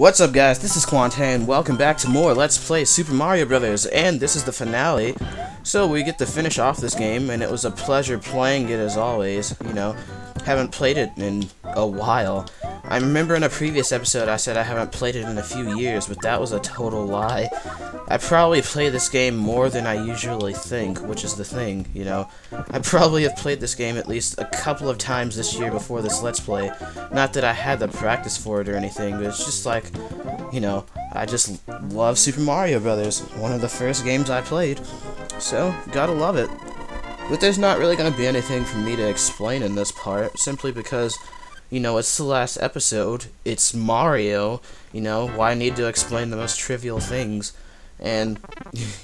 What's up, guys? This is Quantan, and welcome back to more Let's Play Super Mario Brothers, and this is the finale. So we get to finish off this game, and it was a pleasure playing it as always. You know, haven't played it in a while. I remember in a previous episode I said I haven't played it in a few years, but that was a total lie. I probably play this game more than I usually think, which is the thing, you know. I probably have played this game at least a couple of times this year before this Let's Play. Not that I had the practice for it or anything, but it's just like, you know, I just love Super Mario Brothers. One of the first games I played. So, gotta love it. But there's not really gonna be anything for me to explain in this part, simply because, you know, it's the last episode, it's Mario, you know, why need to explain the most trivial things? And,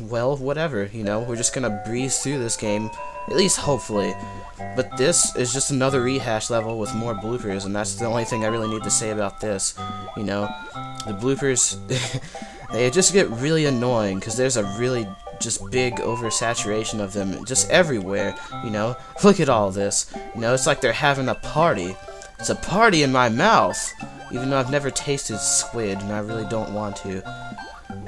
well, whatever, you know, we're just gonna breeze through this game, at least hopefully. But this is just another rehash level with more bloopers, and that's the only thing I really need to say about this, you know. The bloopers, they just get really annoying, because there's a really just big oversaturation of them just everywhere, you know. Look at all this, you know, it's like they're having a party. It's a party in my mouth, even though I've never tasted squid, and I really don't want to.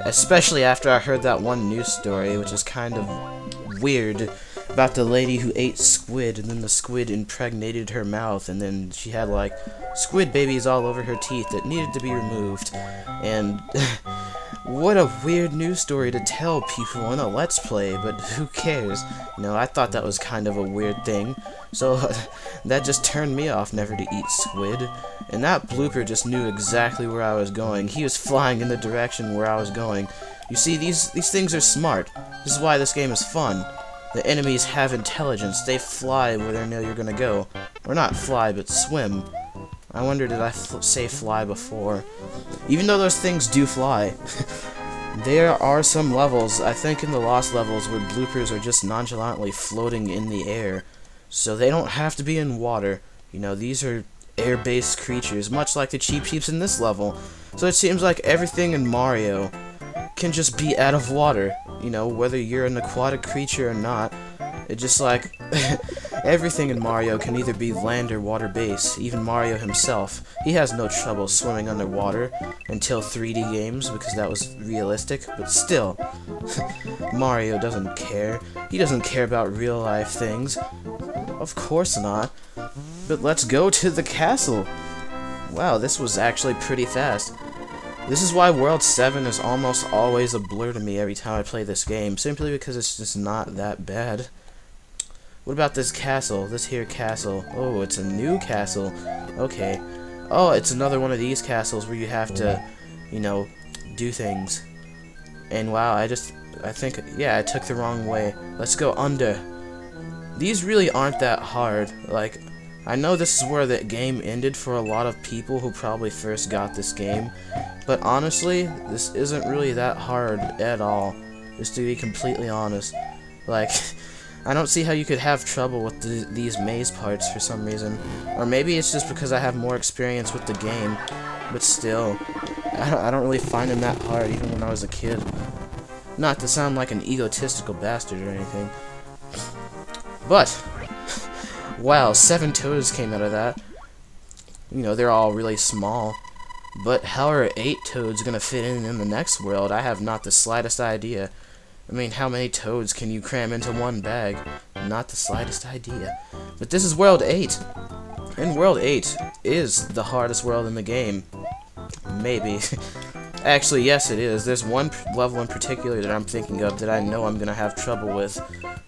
Especially after I heard that one news story, which is kind of weird, about the lady who ate squid, and then the squid impregnated her mouth, and then she had, like, squid babies all over her teeth that needed to be removed. And what a weird news story to tell people in a Let's Play, but who cares? You know, I thought that was kind of a weird thing, so that just turned me off never to eat squid. And that blooper just knew exactly where I was going. He was flying in the direction where I was going. You see, these things are smart. This is why this game is fun. The enemies have intelligence. They fly where they know you're gonna go. Or not fly, but swim. I wonder, did I say fly before? Even though those things do fly, there are some levels, I think in the Lost levels, where bloopers are just nonchalantly floating in the air. So they don't have to be in water. You know, these are air-based creatures, much like the Cheep Cheeps in this level. So it seems like everything in Mario can just be out of water. You know, whether you're an aquatic creature or not. It just like everything in Mario can either be land or water-based. Even Mario himself, he has no trouble swimming underwater until 3D games, because that was realistic. But still, Mario doesn't care. He doesn't care about real-life things. Of course not. But let's go to the castle. Wow, this was actually pretty fast. This is why World 7 is almost always a blur to me every time I play this game, simply because it's just not that bad. What about this castle? This here castle. Oh, it's a new castle. Okay. Oh, it's another one of these castles where you have to, you know, do things. And wow, I think, yeah, I took the wrong way. Let's go under. These really aren't that hard. Like, I know this is where the game ended for a lot of people who probably first got this game, but honestly, this isn't really that hard at all, just to be completely honest. Like, I don't see how you could have trouble with these maze parts for some reason. Or maybe it's just because I have more experience with the game, but still, I don't really find them that hard, even when I was a kid. Not to sound like an egotistical bastard or anything. But, wow, 7 toads came out of that. You know, they're all really small. But how are 8 toads gonna fit in the next world? I have not the slightest idea. I mean, how many toads can you cram into one bag? Not the slightest idea. But this is World 8. And World 8 is the hardest world in the game. Maybe. Actually, yes it is. There's one level in particular that I'm thinking of that I know I'm gonna have trouble with.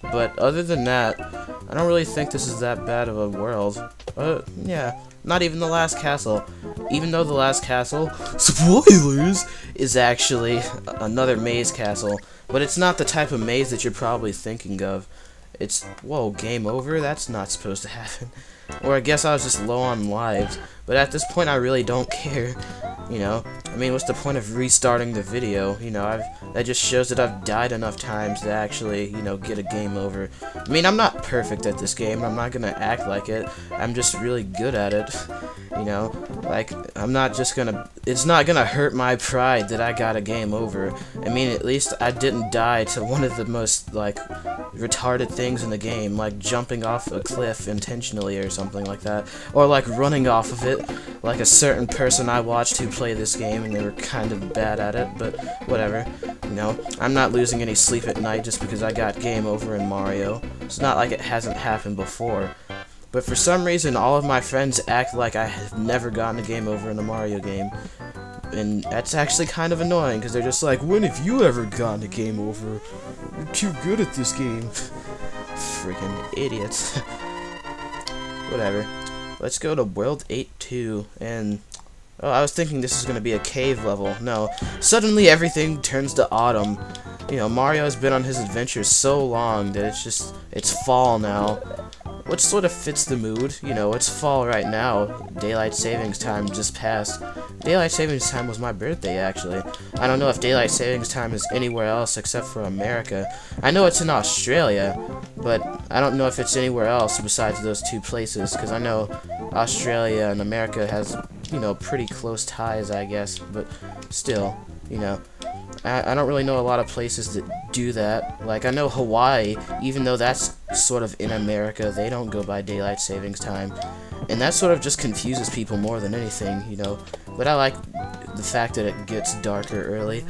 But other than that, I don't really think this is that bad of a world. Yeah, not even the last castle. Even though the last castle, spoilers, is actually another maze castle. But it's not the type of maze that you're probably thinking of. It's, whoa, game over? That's not supposed to happen. Or I guess I was just low on lives. But at this point, I really don't care. You know, I mean, what's the point of restarting the video? You know, that just shows that I've died enough times to actually, you know, get a game over. I mean, I'm not perfect at this game. I'm not gonna act like it. I'm just really good at it. You know, like, I'm not just gonna, it's not gonna hurt my pride that I got a game over. I mean, at least I didn't die to one of the most, like, retarded things in the game, like jumping off a cliff intentionally or something like that, or like running off of it, like a certain person I watched who play this game and they were kind of bad at it, but whatever. You know, I'm not losing any sleep at night just because I got game over in Mario. It's not like it hasn't happened before. But for some reason, all of my friends act like I have never gotten a game over in a Mario game. And that's actually kind of annoying, because they're just like, when have you ever gotten a game over? You're too good at this game. Freaking idiots. Whatever. Let's go to World 8-2, and... oh, I was thinking this is going to be a cave level. No. Suddenly everything turns to autumn. You know, Mario has been on his adventures so long that it's fall now. Which sort of fits the mood. You know, it's fall right now. Daylight savings time just passed. Daylight savings time was my birthday, actually. I don't know if daylight savings time is anywhere else except for America. I know it's in Australia, but I don't know if it's anywhere else besides those two places, because I know Australia and America has, you know, pretty close ties, I guess, but still, you know. I don't really know a lot of places that do that. Like, I know Hawaii, even though that's sort of in America, they don't go by daylight savings time. And that sort of just confuses people more than anything, you know. But I like the fact that it gets darker early.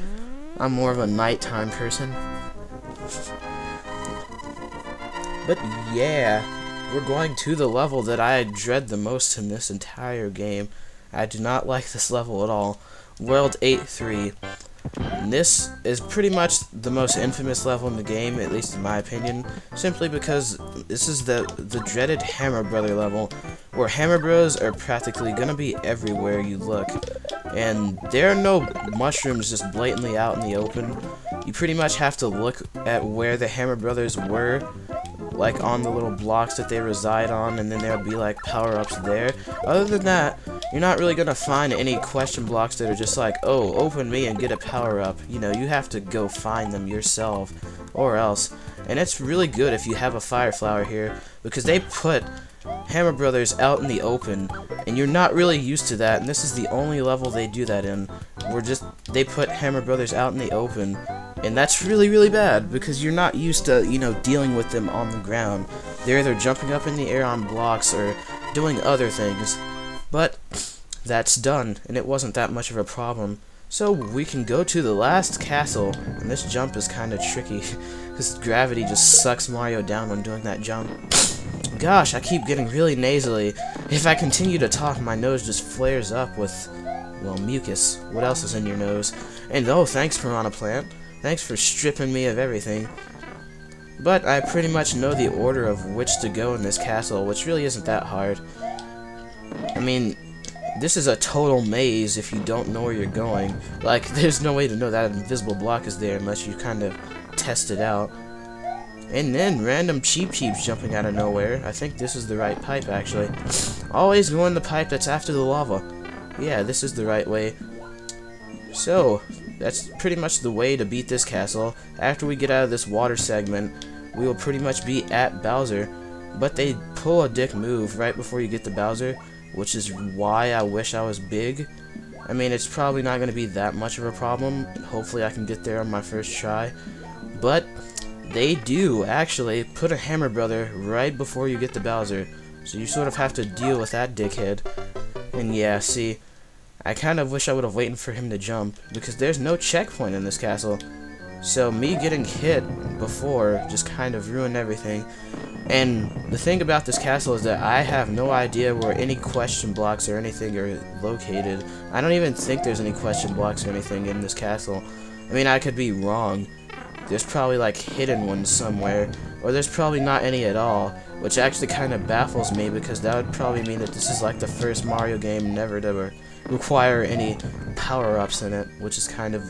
I'm more of a nighttime person. But yeah, we're going to the level that I dread the most in this entire game. I do not like this level at all. World 8-3. And this is pretty much the most infamous level in the game, at least in my opinion, simply because this is the dreaded Hammer Brother level, where Hammer Bros are practically gonna be everywhere you look, and there are no mushrooms just blatantly out in the open. You pretty much have to look at where the Hammer Brothers were, like on the little blocks that they reside on, and then there'll be like power-ups there. Other than that, you're not really gonna find any question blocks that are just like, oh, open me and get a power-up. You know, you have to go find them yourself, or else. And it's really good if you have a Fire Flower here, because they put Hammer Brothers out in the open, and you're not really used to that, and this is the only level they do that in, where they put Hammer Brothers out in the open, and that's really, really bad, because you're not used to, you know, dealing with them on the ground. They're either jumping up in the air on blocks, or doing other things. But that's done, and it wasn't that much of a problem. So we can go to the last castle, and this jump is kind of tricky, because gravity just sucks Mario down when doing that jump. Gosh, I keep getting really nasally. If I continue to talk, my nose just flares up with, well, mucus. What else is in your nose? And oh, thanks, Piranha Plant. Thanks for stripping me of everything. But I pretty much know the order of which to go in this castle, which really isn't that hard. I mean, this is a total maze if you don't know where you're going. Like, there's no way to know that an invisible block is there unless you kind of test it out. And then random Cheep Cheeps jumping out of nowhere. I think this is the right pipe, actually. Always go in the pipe that's after the lava. Yeah, this is the right way. So, that's pretty much the way to beat this castle. After we get out of this water segment, we will pretty much be at Bowser. But they pull a dick move right before you get to Bowser, which is why I wish I was big. I mean, it's probably not going to be that much of a problem. Hopefully I can get there on my first try. But they do actually put a Hammer Brother right before you get to Bowser. So you sort of have to deal with that dickhead. And yeah, see, I kind of wish I would have waited for him to jump, because there's no checkpoint in this castle. So me getting hit before just kind of ruined everything. And the thing about this castle is that I have no idea where any question blocks or anything are located. I don't even think there's any question blocks or anything in this castle. I mean, I could be wrong. There's probably like hidden ones somewhere, or there's probably not any at all, which actually kind of baffles me, because that would probably mean that this is like the first Mario game never to require any power-ups in it, which is kind of,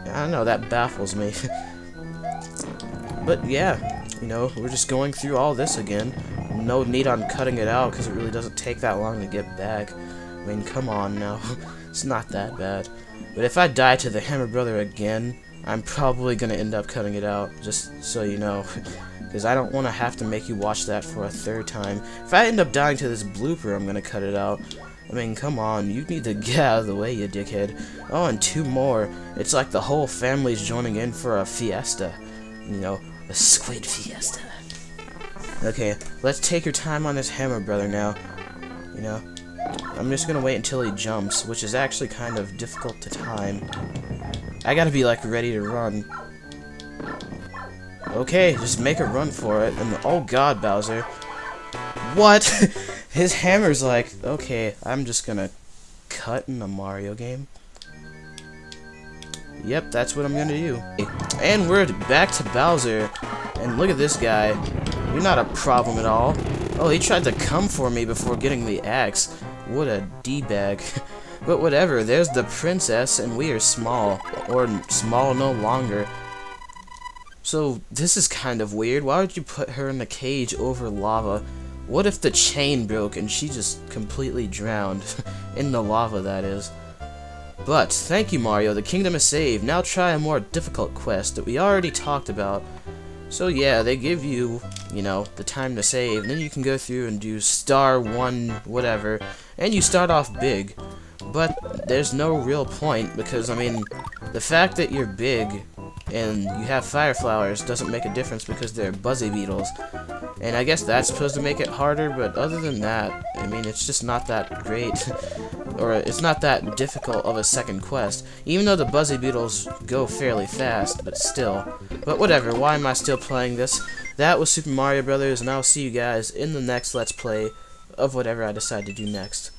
I don't know, that baffles me. But yeah, you know, we're just going through all this again. No need on cutting it out, because it really doesn't take that long to get back. I mean, come on now. It's not that bad. But if I die to the Hammer Brother again, I'm probably going to end up cutting it out, just so you know. Because I don't want to have to make you watch that for a third time. If I end up dying to this blooper, I'm going to cut it out. I mean, come on, you need to get out of the way, you dickhead. Oh, and 2 more. It's like the whole family's joining in for a fiesta. You know, a squid fiesta. Okay, let's take your time on this hammer, brother, now. You know, I'm just gonna wait until he jumps, which is actually kind of difficult to time. I gotta be, like, ready to run. Okay, just make a run for it, and oh god, Bowser. What? His hammer's like, okay, I'm just gonna cut in a Mario game. Yep, that's what I'm gonna do. And we're back to Bowser, and look at this guy. You're not a problem at all. Oh, he tried to come for me before getting the axe. What a D-bag. But whatever, there's the princess, and we are small. Or small no longer. So, this is kind of weird. Why would you put her in the cage over lava? What if the chain broke and she just completely drowned? In the lava, that is. But, thank you, Mario. The kingdom is saved. Now try a more difficult quest that we already talked about. So yeah, they give you, you know, the time to save, and then you can go through and do star 1 whatever, and you start off big. But there's no real point, because, I mean, the fact that you're big and you have fire flowers doesn't make a difference because they're buzzy beetles. And I guess that's supposed to make it harder, but other than that, I mean, it's just not that great. Or it's not that difficult of a second quest, even though the buzzy beetles go fairly fast, but still. But whatever, why am I still playing this? That was Super Mario Brothers, and I'll see you guys in the next Let's Play of whatever I decide to do next.